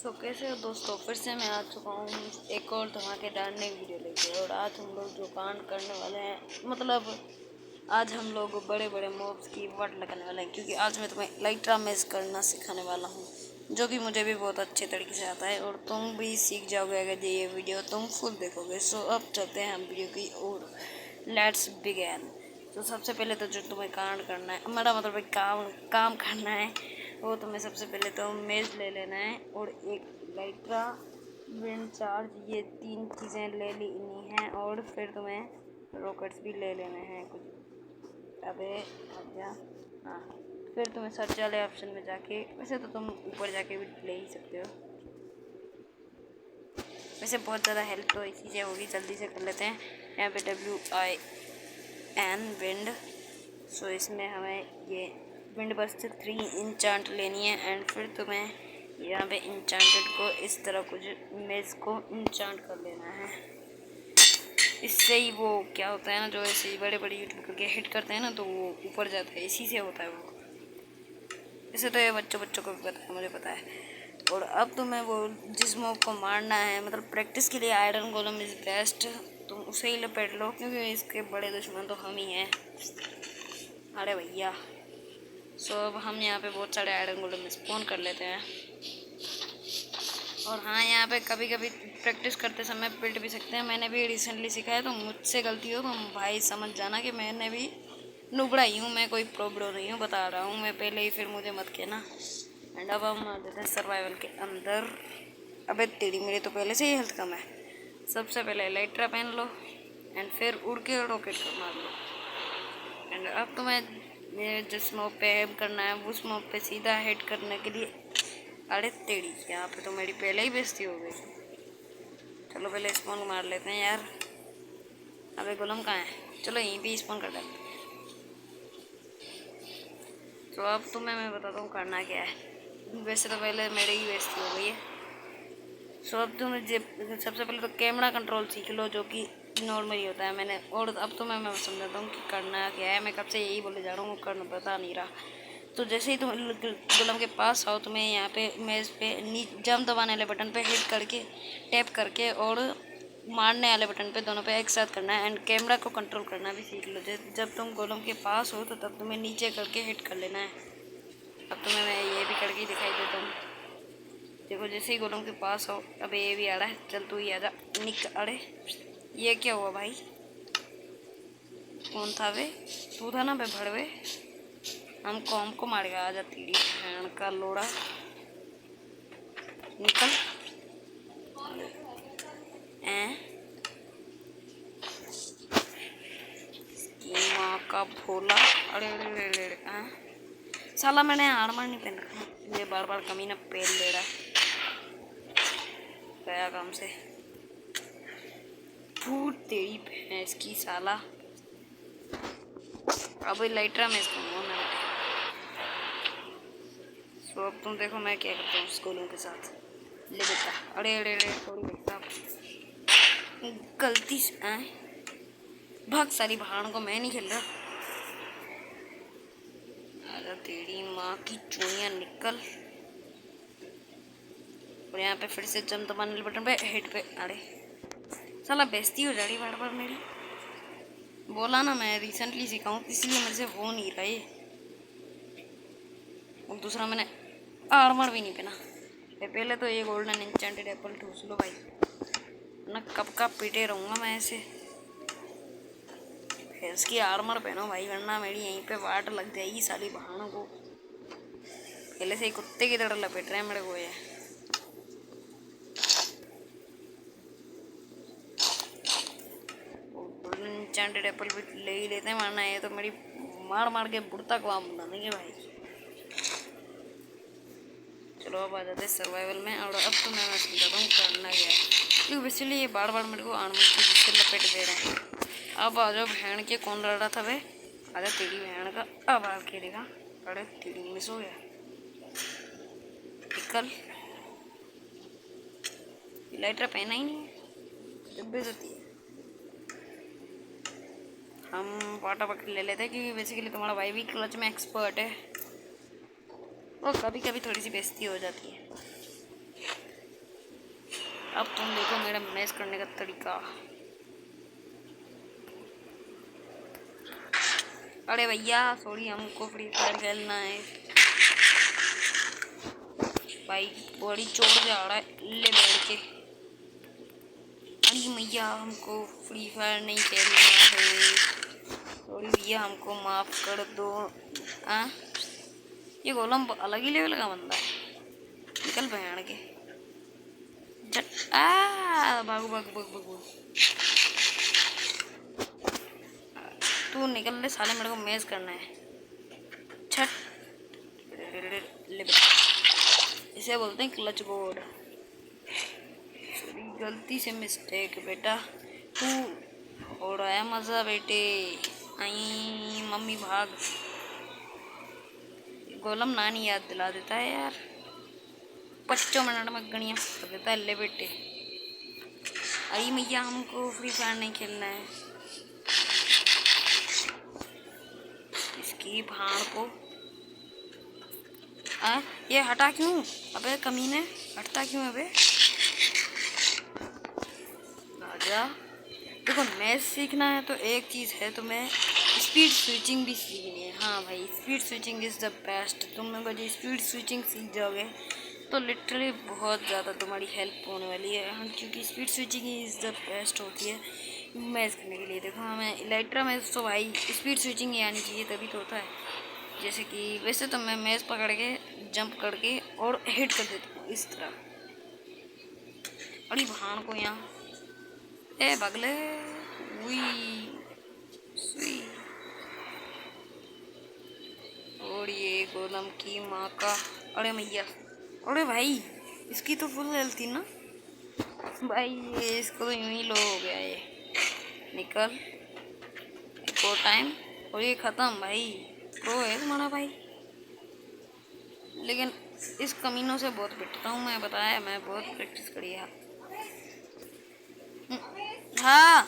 तो कैसे हो दोस्तों, फिर से मैं आ चुका हूँ एक और धमाकेदार नई वीडियो लेके। और आज हम लोग जो कांड करने वाले हैं, मतलब आज हम लोग बड़े बड़े मॉब्स की वाट लगाने वाले हैं, क्योंकि आज मैं तुम्हें लाइट्रा मेज करना सिखाने वाला हूँ, जो कि मुझे भी बहुत अच्छे तरीके से आता है और तुम भी सीख जाओगे अगर ये वीडियो तुम फुल देखोगे। सो अब चलते हैं हम वीडियो की ओर, लेट्स बिगेन। तो सबसे पहले तो जो तुम्हें कांड करना है, हमारा मतलब काम करना है, वो तुम्हें सबसे पहले तो मेज ले लेना है और एक लाइट्रा विंड चार्ज, ये 3 चीज़ें ले लेनी हैं। और फिर तुम्हें रॉकेट्स भी ले लेने हैं कुछ। अबे जा। हाँ, फिर तुम्हें सर्च वाले ऑप्शन में जाके, वैसे तो तुम ऊपर जाके भी ले ही सकते हो, वैसे बहुत ज़्यादा हेल्प तो इसी से होगी, जल्दी से कर लेते हैं। यहाँ पे WIN विंड। सो इसमें हमें ये विंड बस्ट 3 इंचांट लेनी है। एंड फिर तुम्हें यहाँ पे इंचांटेड को इस तरह कुछ मेज को इंचांट कर लेना है। इससे ही वो क्या होता है ना, जो ऐसे बड़े बड़े यूट्यूब करके हिट करते हैं ना, तो वो ऊपर जाता है, इसी से होता है वो। ऐसे तो ये बच्चों को भी पता है, मुझे पता है। और अब तुम्हें वो जिस मॉब को मारना है, मतलब प्रैक्टिस के लिए आयरन गोलम इज़ बेस्ट, तुम उसे ही लपेट लो, क्योंकि इसके बड़े दुश्मन तो हम ही हैं। अरे भैया, सो अब हम यहाँ पे बहुत सारे आयरन गोलम स्पॉन कर लेते हैं। और हाँ, यहाँ पे कभी कभी प्रैक्टिस करते समय पिट भी सकते हैं, मैंने भी रिसेंटली सीखा है, तो मुझसे गलती हो तो भाई समझ जाना कि मैंने भी नुबड़ा ही हूँ, मैं कोई प्रोब्रो नहीं हूँ, बता रहा हूँ मैं पहले ही, फिर मुझे मत कहना। एंड अब हम आ जाते हैं सर्वाइवल के अंदर। अबे तेरी, मेरी तो पहले से ही हेल्थ कम है। सबसे पहले लाइट्रा पहन लो एंड फिर उड़ के रॉकेट को मार लो। एंड अब तुम्हें जिस मॉब पे एम करना है, उस मॉब पे सीधा हिट करने के लिए, अरे तेरी, यहाँ पे तो मेरी पहले ही बेइज्जती हो गई। चलो पहले स्पॉन मार लेते हैं यार। अबे गोलम कहाँ है? चलो यहीं पे स्पॉन कर लेते हैं। तो अब तुम्हें मैं बताता हूँ करना क्या है। वैसे तो पहले मेरी ही बेइज्जती हो गई है। सो अब तुम्हें सबसे पहले तो कैमरा कंट्रोल सीख लो, जो कि नॉर्मल ही होता है मैंने। और अब तुम्हें मैं समझाता हूँ कि करना क्या है। मैं कब से यही बोले जा रहा हूँ, करना पता नहीं रहा। तो जैसे ही तुम गोलम के पास आओ, तुम्हें यहाँ पे मेज पे जंप दबाने वाले बटन पे हिट करके, टैप करके, और मारने वाले बटन पे, दोनों पे एक साथ करना है। एंड कैमरा को कंट्रोल करना भी सीख लो। जब तुम गोलम के पास हो तो तब तुम्हें नीचे करके हिट कर लेना है। अब तुम्हें मैं ये भी करके दिखाई देता हूँ। देखो, जैसे ही गोलम के पास हो, अब ये भी आ रहा है, चल तू ही आजा निक। अरे ये क्या हुआ भाई? कौन था वे? तू था ना बे भड़वे, हमको मारेगा? आजा तेरी बहन का लोड़ा, निकल। माँ का भोला। अरे अरे अरे अरे, साला मैंने आर्मर नहीं पहन रखा, ये बार बार कमीना पेल ले रहा है, गया काम से। फूट तेरी भैंस की साला। अब लाइट्रा में इसको मोड़ना है। सो अब तुम देखो मैं क्या करता हूँ स्कूलों के साथ। ले बेटा, अरे अरे अरे थोड़ी बेटा, गलती से आए भाग, सारी भाड़ को मैं नहीं खेल रहा। अरे तेरी माँ की चूड़ियाँ, निकल। और यहाँ पे फिर से जंप दबाने बटन पे हिट पे। अरे साला बेइज्जती हो जा रही बार बार मेरी। बोला ना, मैं रिसेंटली सीखा हूँ, इसलिए मेरे से हो नहीं रहा ये। और दूसरा, मैंने आर्मर भी नहीं पहना। पहले तो ये गोल्डन एन्चेंटेड एप्पल ठूस लो भाई, ना कब का पीटे रहूँगा मैं ऐसे। इसकी आर्मर पहनो भाई, वरना मेरी यहीं पे वाट लग जाएगी साली बहानों को। पहले से ही कुत्ते की तरह लपेट रहे हैं मेरे को ये। एन्चेंटेड एप्पल भी ले ही लेते हैं, वरना ये तो मेरी मार मार के बुढ़ता को बना देंगे भाई। चलो अब आ जाते हैं सर्वाइवल में। और अब तो मैं समझाता हूँ करना क्या है, क्योंकि बेसिकली ये बार बार मेरे को आर्मर की जिससे लपेट दे रहे हैं। अब आ जाओ बहन के, कौन लड़ रहा था वे? अरे तेरी बहन का, अब आ खेलेगा। अरे तेरी मिस हो गया, निकल। लाइटर पहना ही नहीं है, बेइज्जती है। हम वाटर बकेट ले लेते हैं, क्योंकि बेसिकली तुम्हारा भाई भी क्लच में एक्सपर्ट है, और कभी कभी थोड़ी सी बेइज्जती हो जाती है। अब तुम देखो मेरा मैच करने का तरीका। अरे भैया सॉरी, हमको फ्री फायर खेलना है भाई। बड़ी चोट जा रहा है ले बैठ के। अरे भैया हमको फ्री फायर नहीं खेलना है, सॉरी भैया हमको माफ कर दो। ये गोलम अलग ही लेवल का बंदा है। निकल बहन के भागो भागो भागो भागो। तू निकल ले साले, मेरे को मैच करना है। छट ले इसे बोलते हैं क्लच बोर्ड। गलती से मिस्टेक बेटा, तू हो रहा है मजा बेटे। आई मम्मी भाग। गोलम नानी याद दिला देता है यार, 5 मिनट में गणिया कर देता है ले बेटे। अरे मैया हमको फ्री फायर नहीं खेलना है। इसकी भाड़ को ये हटा क्यों? अबे कमीने हटता क्यों अबे? राजा देखो, मैच सीखना है तो एक चीज़ है, तुम्हें स्पीड स्विचिंग भी सीखनी है। हाँ भाई, speed switching is the best. तुम अगर ये स्पीड स्विचिंग सीख जाओगे तो लिटरली बहुत ज़्यादा तुम्हारी हेल्प होने वाली है। हाँ, क्योंकि speed switching is the best होती है मैच करने के लिए। देखो हमें इलेक्ट्रा मैच तो भाई स्पीड स्विचिंग ही आनी चाहिए, तभी तो होता है। जैसे कि वैसे तो मैं मैच पकड़ के जंप करके और हिट कर देती हूँ इस तरह। अरे भान को यहाँ ए बगले हुई सुई। और ये गोलम की माँ का। अरे मैया, अरे भाई इसकी तो फुल हेल्थ थी ना भाई, ये इसको तो यूं ही लो हो गया ये। निकल एक और टाइम और ये ख़त्म भाई। प्रो है तुम्हारा भाई, लेकिन इस कमीनों से बहुत पिटता हूँ मैं, बताया मैं बहुत प्रैक्टिस करी है। हाँ